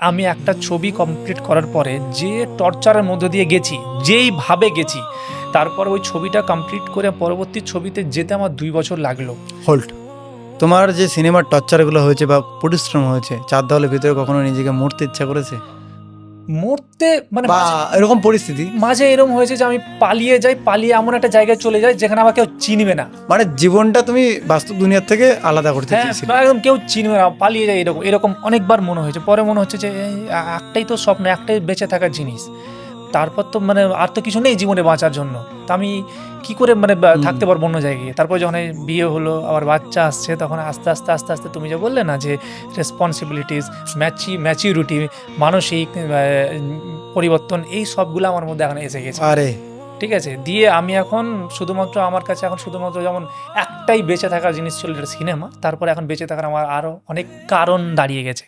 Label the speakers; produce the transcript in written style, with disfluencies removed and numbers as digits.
Speaker 1: আমি একটা ছবি কমপ্লিট করার পরে যে টর্চারের মধ্য দিয়ে গেছি, যেইভাবে গেছি, তারপর ওই ছবিটা কমপ্লিট করে পরবর্তী ছবিতে যেতে আমার 2 বছর লাগলো।
Speaker 2: হোল্ড, তোমার যে সিনেমার টর্চারগুলো হয়েছে বা পরিশ্রম হয়েছে, চার দেওয়ালের ভিতরে কখনো নিজেকে মরতে ইচ্ছা করেছে
Speaker 1: মরতে মানে
Speaker 2: বা এরকম পরিস্থিতি?
Speaker 1: মাঝে এরকম হয়েছে যে আমি পালিয়ে যাই, পালিয়ে এমন একটা জায়গায় চলে যাই যেখানে আমাকে কেউ চিনবে না।
Speaker 2: মানে জীবনটা তুমি বাস্তব দুনিয়ার থেকে আলাদা করতে
Speaker 1: হ্যাঁ,
Speaker 2: চেয়েছিলে?
Speaker 1: একদম কেউ চিনবে না, পালিয়ে যায়, এরকম এরকম অনেকবার মনে হয়েছে। পরে মনে হচ্ছে যে এই একটাই তো স্বপ্ন, একটাই বেঁচে থাকার জিনিস, তারপর তো মানে আর তো কিছু নেই জীবনে বাঁচার জন্য। তা আমি কি করে মানে থাকতে পারবো অন্য জায়গায়? তারপর যখন এই বিয়ে হলো, আবার বাচ্চা আসছে, তখন আস্তে আস্তে আস্তে আস্তে তুমি যে বললে না যে রেসপন্সিবিলিটিস, ম্যাচিউরিটি, মানসিক পরিবর্তন, এই সবগুলো আমার মধ্যে এখন এসে গেছে।
Speaker 2: আরে
Speaker 1: ঠিক আছে, দিয়ে আমি এখন শুধুমাত্র, আমার কাছে এখন শুধুমাত্র যেমন একটাই বেঁচে থাকার জিনিস ছিল, এটা সিনেমা। তারপরে এখন বেঁচে থাকার আমার আরও অনেক কারণ দাঁড়িয়ে গেছে।